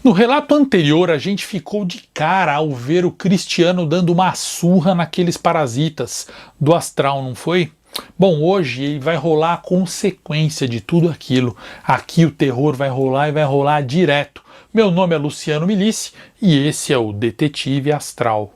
No relato anterior, a gente ficou de cara ao ver o Cristiano dando uma surra naqueles parasitas do astral, não foi? Bom, hoje vai rolar a consequência de tudo aquilo. Aqui o terror vai rolar e vai rolar direto. Meu nome é Luciano Milici e esse é o Detetive Astral.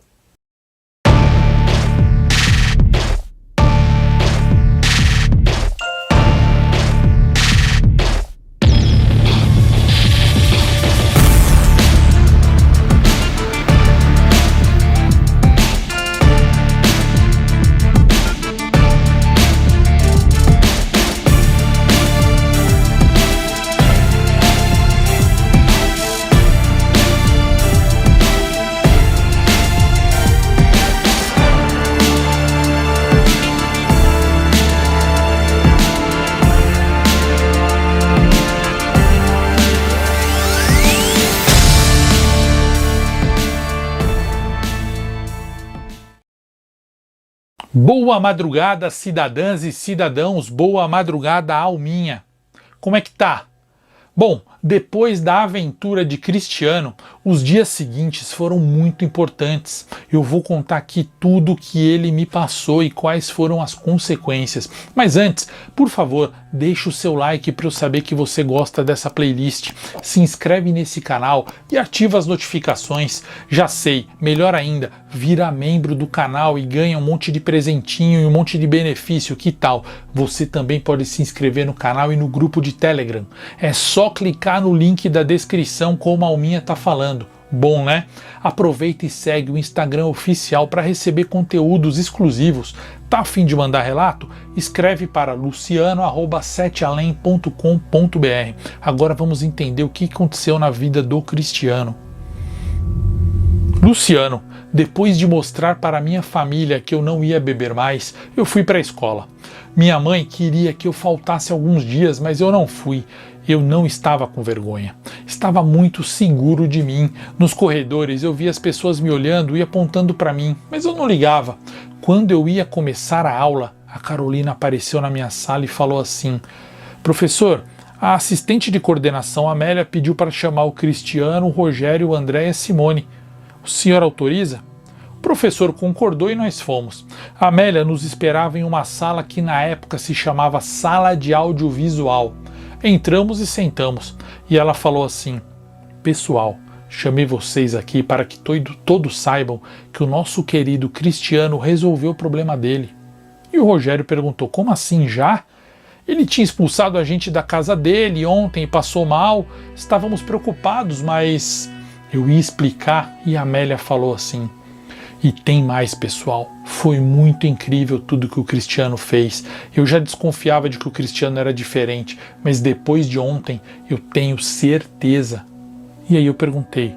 Boa madrugada, cidadãs e cidadãos, boa madrugada, alminha. Como é que tá? Bom, depois da aventura de Cristiano, os dias seguintes foram muito importantes. Eu vou contar aqui tudo o que ele me passou e quais foram as consequências. Mas antes, por favor, deixa o seu like para eu saber que você gosta dessa playlist. Se inscreve nesse canal e ativa as notificações. Já sei, melhor ainda, vira membro do canal e ganha um monte de presentinho e um monte de benefício. Que tal? Você também pode se inscrever no canal e no grupo de Telegram. É só clicar no link da descrição como a Alminha tá falando. Bom, né? Aproveita e segue o Instagram oficial para receber conteúdos exclusivos. Tá a fim de mandar relato? Escreve para luciano@setealém.com.br. Agora vamos entender o que aconteceu na vida do Cristiano. Luciano, depois de mostrar para minha família que eu não ia beber mais, eu fui para a escola. Minha mãe queria que eu faltasse alguns dias, mas eu não fui. Eu não estava com vergonha. Estava muito seguro de mim. Nos corredores eu via as pessoas me olhando e apontando para mim, mas eu não ligava. Quando eu ia começar a aula, a Carolina apareceu na minha sala e falou assim: "Professor, a assistente de coordenação Amélia pediu para chamar o Cristiano, o Rogério, o André e a Simone. O senhor autoriza?" O professor concordou e nós fomos. A Amélia nos esperava em uma sala que na época se chamava Sala de Audiovisual. Entramos e sentamos, e ela falou assim: "Pessoal, chamei vocês aqui para que todos saibam que o nosso querido Cristiano resolveu o problema dele." E o Rogério perguntou: "Como assim já? Ele tinha expulsado a gente da casa dele ontem e passou mal, estávamos preocupados, mas..." Eu ia explicar e a Amélia falou assim: "E tem mais, pessoal, foi muito incrível tudo que o Cristiano fez. Eu já desconfiava de que o Cristiano era diferente, mas depois de ontem eu tenho certeza." E aí eu perguntei: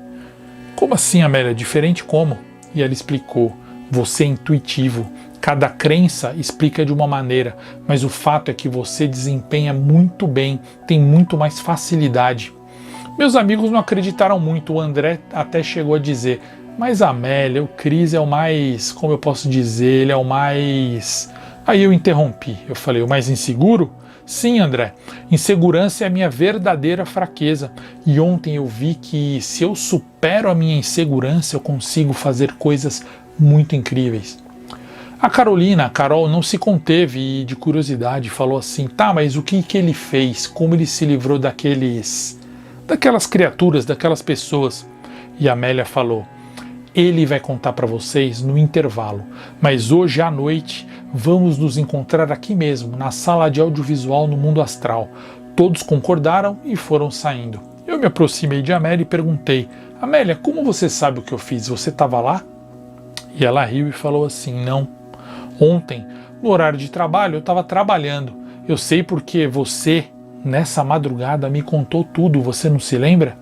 "Como assim, Amélia, diferente como?" E ela explicou: "Você é intuitivo, cada crença explica de uma maneira, mas o fato é que você desempenha muito bem, tem muito mais facilidade." Meus amigos não acreditaram muito, o André até chegou a dizer: "Mas a Amélia, o Cris é o mais, como eu posso dizer, ele é o mais..." Aí eu interrompi, eu falei: "O mais inseguro?" "Sim, André, insegurança é a minha verdadeira fraqueza, e ontem eu vi que se eu supero a minha insegurança, eu consigo fazer coisas muito incríveis." A Carol, não se conteve e de curiosidade falou assim: "Tá, mas o que ele fez? Como ele se livrou daquelas criaturas, daquelas pessoas?" E a Amélia falou: "Ele vai contar para vocês no intervalo, mas hoje à noite vamos nos encontrar aqui mesmo, na sala de audiovisual no mundo astral." Todos concordaram e foram saindo. Eu me aproximei de Amélia e perguntei: "Amélia, como você sabe o que eu fiz? Você estava lá?" E ela riu e falou assim: "Não. Ontem, no horário de trabalho, eu estava trabalhando. Eu sei porque você, nessa madrugada, me contou tudo, você não se lembra?"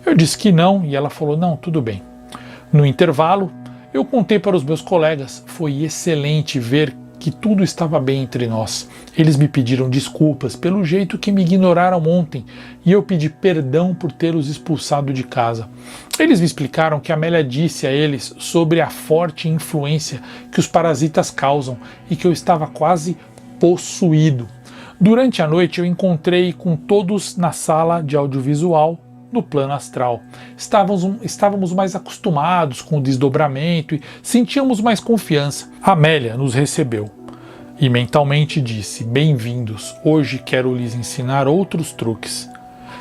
Eu disse que não e ela falou: "Não, tudo bem." No intervalo, eu contei para os meus colegas. Foi excelente ver que tudo estava bem entre nós. Eles me pediram desculpas pelo jeito que me ignoraram ontem e eu pedi perdão por tê-los expulsado de casa. Eles me explicaram que a Amélia disse a eles sobre a forte influência que os parasitas causam e que eu estava quase possuído. Durante a noite eu encontrei com todos na sala de audiovisual no plano astral. Estávamos mais acostumados com o desdobramento e sentíamos mais confiança. Amélia nos recebeu e mentalmente disse: bem-vindos, hoje quero lhes ensinar outros truques.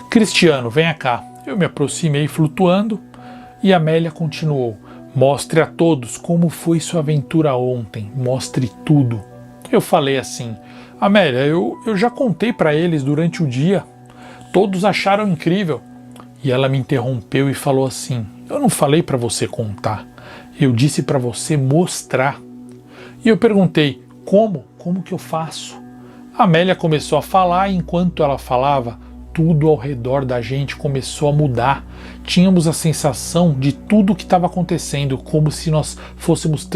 Cristiano, venha cá. Eu me aproximei flutuando e Amélia continuou: mostre a todos como foi sua aventura ontem, mostre tudo. Eu falei assim: Amélia, eu já contei para eles durante o dia, todos acharam incrível. E ela me interrompeu e falou assim: eu não falei para você contar, eu disse para você mostrar. E eu perguntei: como? Como que eu faço? A Amélia começou a falar e enquanto ela falava, tudo ao redor da gente começou a mudar. Tínhamos a sensação de tudo o que estava acontecendo, como se nós fôssemos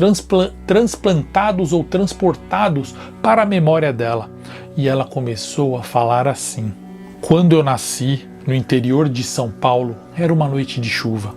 transplantados ou transportados para a memória dela. E ela começou a falar assim: quando eu nasci, no interior de São Paulo, era uma noite de chuva.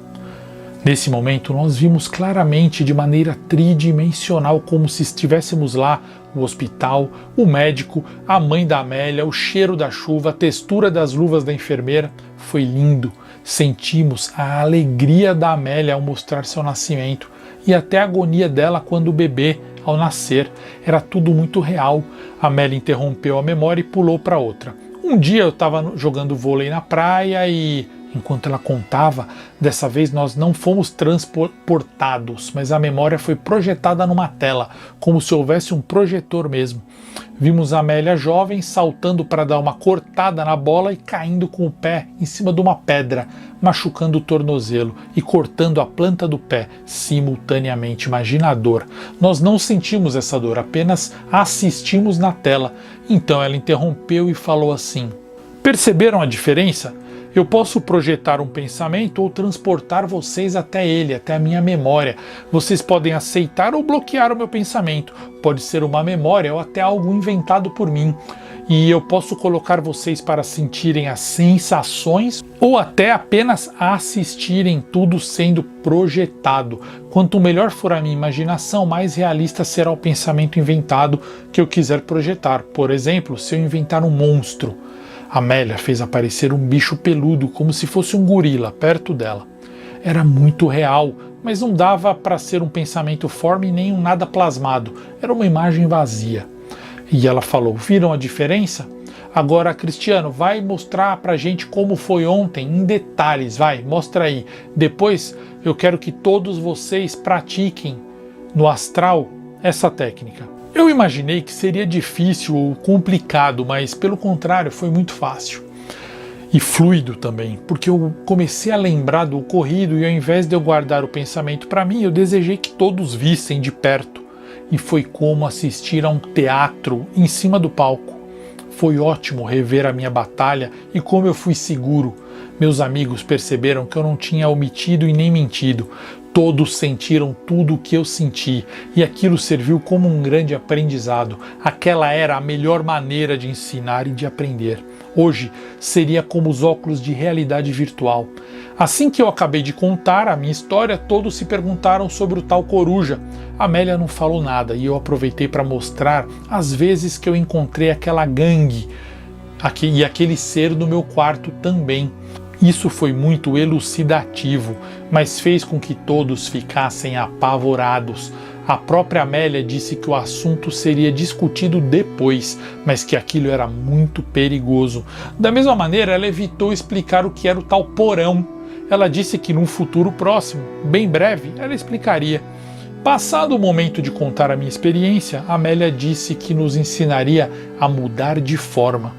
Nesse momento, nós vimos claramente, de maneira tridimensional, como se estivéssemos lá, o hospital, o médico, a mãe da Amélia, o cheiro da chuva, a textura das luvas da enfermeira. Foi lindo. Sentimos a alegria da Amélia ao mostrar seu nascimento e até a agonia dela quando o bebê, ao nascer. Era tudo muito real. A Amélia interrompeu a memória e pulou para outra. Um dia eu estava jogando vôlei na praia e, enquanto ela contava, dessa vez nós não fomos transportados, mas a memória foi projetada numa tela, como se houvesse um projetor mesmo. Vimos a Amélia jovem saltando para dar uma cortada na bola e caindo com o pé em cima de uma pedra, machucando o tornozelo e cortando a planta do pé simultaneamente. Imagina a dor. Nós não sentimos essa dor, apenas assistimos na tela. Então ela interrompeu e falou assim: perceberam a diferença? Eu posso projetar um pensamento ou transportar vocês até ele, até a minha memória. Vocês podem aceitar ou bloquear o meu pensamento. Pode ser uma memória ou até algo inventado por mim. E eu posso colocar vocês para sentirem as sensações ou até apenas assistirem tudo sendo projetado. Quanto melhor for a minha imaginação, mais realista será o pensamento inventado que eu quiser projetar. Por exemplo, se eu inventar um monstro, Amélia fez aparecer um bicho peludo, como se fosse um gorila, perto dela. Era muito real, mas não dava para ser um pensamento forme nem um nada plasmado. Era uma imagem vazia. E ela falou: viram a diferença? Agora, Cristiano, vai mostrar pra gente como foi ontem, em detalhes, vai, mostra aí. Depois eu quero que todos vocês pratiquem no astral essa técnica. Eu imaginei que seria difícil ou complicado, mas pelo contrário foi muito fácil. E fluido também, porque eu comecei a lembrar do ocorrido e ao invés de eu guardar o pensamento para mim, eu desejei que todos vissem de perto. E foi como assistir a um teatro em cima do palco. Foi ótimo rever a minha batalha e como eu fui seguro. Meus amigos perceberam que eu não tinha omitido e nem mentido. Todos sentiram tudo o que eu senti e aquilo serviu como um grande aprendizado. Aquela era a melhor maneira de ensinar e de aprender. Hoje seria como os óculos de realidade virtual. Assim que eu acabei de contar a minha história, todos se perguntaram sobre o tal coruja. A Amélia não falou nada e eu aproveitei para mostrar as vezes que eu encontrei aquela gangue e aquele ser no meu quarto também. Isso foi muito elucidativo, mas fez com que todos ficassem apavorados. A própria Amélia disse que o assunto seria discutido depois, mas que aquilo era muito perigoso. Da mesma maneira, ela evitou explicar o que era o tal porão. Ela disse que num futuro próximo, bem breve, ela explicaria. Passado o momento de contar a minha experiência, a Amélia disse que nos ensinaria a mudar de forma.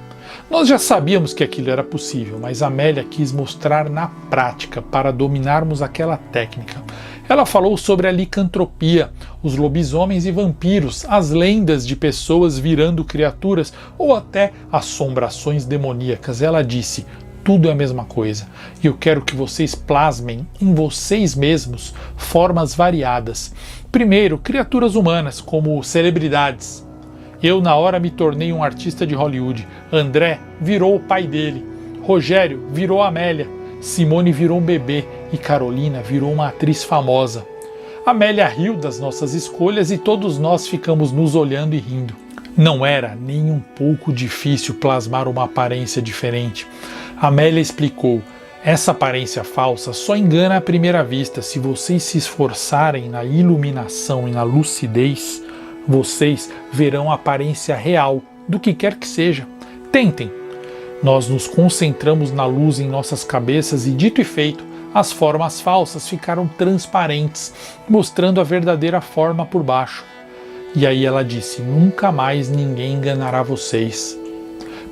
Nós já sabíamos que aquilo era possível, mas a Amélia quis mostrar na prática para dominarmos aquela técnica. Ela falou sobre a licantropia, os lobisomens e vampiros, as lendas de pessoas virando criaturas ou até assombrações demoníacas. Ela disse: tudo é a mesma coisa, e eu quero que vocês plasmem em vocês mesmos formas variadas. Primeiro, criaturas humanas, como celebridades. Eu, na hora, me tornei um artista de Hollywood. André virou o pai dele. Rogério virou a Amélia. Simone virou um bebê. E Carolina virou uma atriz famosa. Amélia riu das nossas escolhas e todos nós ficamos nos olhando e rindo. Não era nem um pouco difícil plasmar uma aparência diferente. Amélia explicou: Essa aparência falsa só engana à primeira vista. Se vocês se esforçarem na iluminação e na lucidez, vocês verão a aparência real do que quer que seja. Tentem. Nós nos concentramos na luz em nossas cabeças e, dito e feito, as formas falsas ficaram transparentes, mostrando a verdadeira forma por baixo. E aí ela disse: nunca mais ninguém enganará vocês.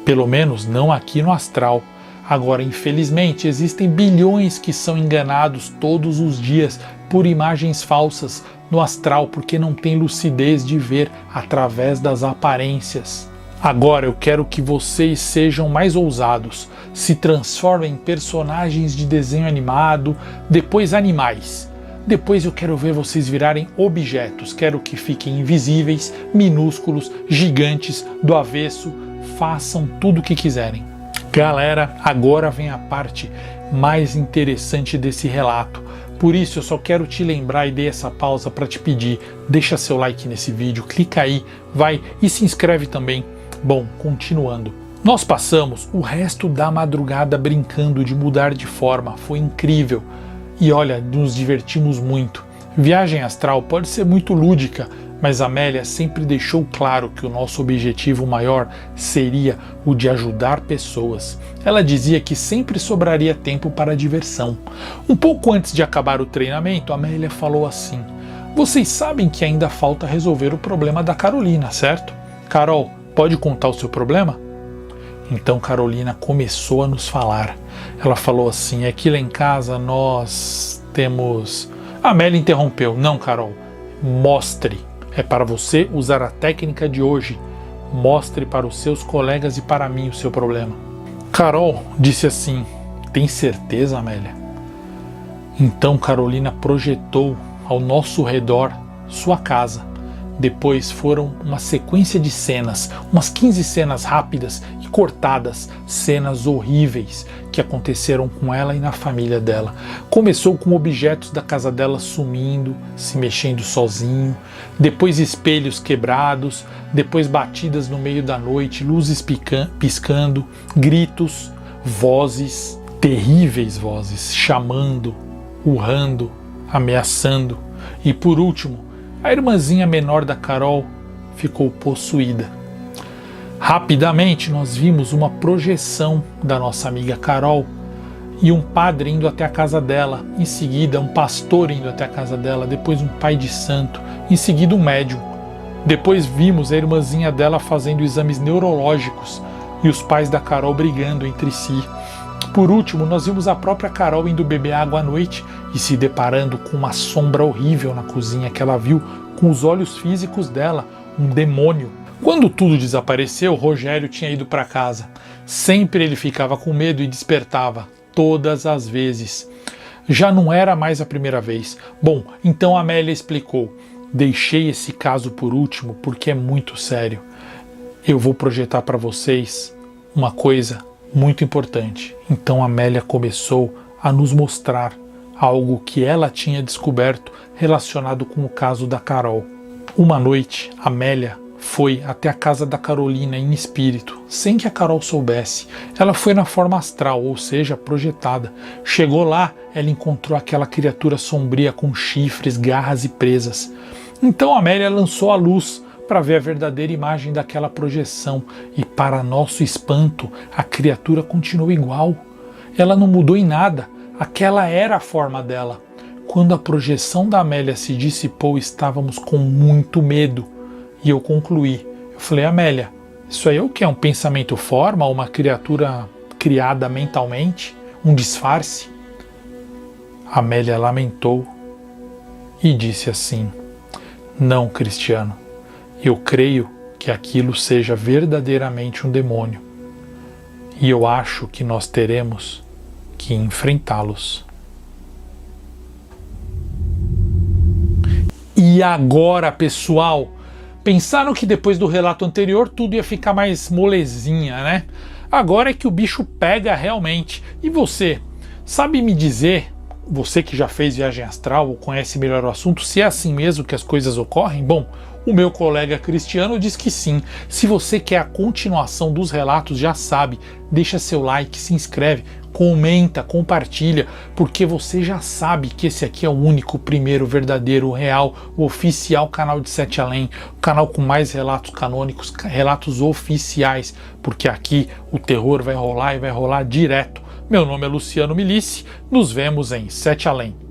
Pelo menos não aqui no astral. Agora, infelizmente, existem bilhões que são enganados todos os dias por imagens falsas no astral porque não têm lucidez de ver através das aparências. Agora eu quero que vocês sejam mais ousados, se transformem em personagens de desenho animado, depois animais. Depois eu quero ver vocês virarem objetos, quero que fiquem invisíveis, minúsculos, gigantes, do avesso, façam tudo o que quiserem. Galera, agora vem a parte mais interessante desse relato. Por isso eu só quero te lembrar e dei essa pausa para te pedir, deixa seu like nesse vídeo, clica aí, vai e se inscreve também. Bom, continuando. Nós passamos o resto da madrugada brincando de mudar de forma, foi incrível. E olha, nos divertimos muito. Viagem astral pode ser muito lúdica, mas a Amélia sempre deixou claro que o nosso objetivo maior seria o de ajudar pessoas. Ela dizia que sempre sobraria tempo para a diversão. Um pouco antes de acabar o treinamento, a Amélia falou assim: vocês sabem que ainda falta resolver o problema da Carolina, certo? Carol, pode contar o seu problema? Então Carolina começou a nos falar. Ela falou assim: é que lá em casa nós temos... A Amélia interrompeu: não, Carol, mostre. É para você usar a técnica de hoje. Mostre para os seus colegas e para mim o seu problema. Carol disse assim: tem certeza, Amélia? Então Carolina projetou ao nosso redor sua casa. Depois foram uma sequência de cenas, umas 15 cenas rápidas e cortadas, cenas horríveis que aconteceram com ela e na família dela. Começou com objetos da casa dela sumindo, se mexendo sozinho, depois espelhos quebrados, depois batidas no meio da noite, luzes piscando, gritos, vozes, terríveis vozes, chamando, urrando, ameaçando e por último, a irmãzinha menor da Carol ficou possuída. Rapidamente nós vimos uma projeção da nossa amiga Carol e um padre indo até a casa dela, em seguida um pastor indo até a casa dela, depois um pai de santo, em seguida um médium. Depois vimos a irmãzinha dela fazendo exames neurológicos e os pais da Carol brigando entre si. Por último, nós vimos a própria Carol indo beber água à noite e se deparando com uma sombra horrível na cozinha que ela viu com os olhos físicos dela, um demônio. Quando tudo desapareceu, Rogério tinha ido para casa. Sempre ele ficava com medo e despertava, todas as vezes. Já não era mais a primeira vez. Bom, então a Amélia explicou: deixei esse caso por último porque é muito sério. Eu vou projetar para vocês uma coisa muito importante. Então a Amélia começou a nos mostrar algo que ela tinha descoberto relacionado com o caso da Carol. Uma noite, a Amélia foi até a casa da Carolina em espírito, sem que a Carol soubesse. Ela foi na forma astral, ou seja, projetada. Chegou lá, ela encontrou aquela criatura sombria com chifres, garras e presas. Então a Amélia lançou a luz para ver a verdadeira imagem daquela projeção e, para nosso espanto, a criatura continuou igual. Ela não mudou em nada, aquela era a forma dela. Quando a projeção da Amélia se dissipou, estávamos com muito medo. E eu concluí. Eu falei: Amélia, isso aí é o que? É um pensamento forma? Uma criatura criada mentalmente? Um disfarce? A Amélia lamentou e disse assim: não, Cristiano, eu creio que aquilo seja verdadeiramente um demônio. E eu acho que nós teremos que enfrentá-los. E agora, pessoal, pensaram que depois do relato anterior tudo ia ficar mais molezinha, né? Agora é que o bicho pega realmente. E você, sabe me dizer, você que já fez viagem astral ou conhece melhor o assunto, se é assim mesmo que as coisas ocorrem? Bom, o meu colega Cristiano diz que sim. Se você quer a continuação dos relatos, já sabe, deixa seu like, se inscreve, comenta, compartilha, porque você já sabe que esse aqui é o único, primeiro, verdadeiro, real, o oficial canal de Sete Além, o canal com mais relatos canônicos, relatos oficiais, porque aqui o terror vai rolar e vai rolar direto. Meu nome é Luciano Milici, nos vemos em Sete Além.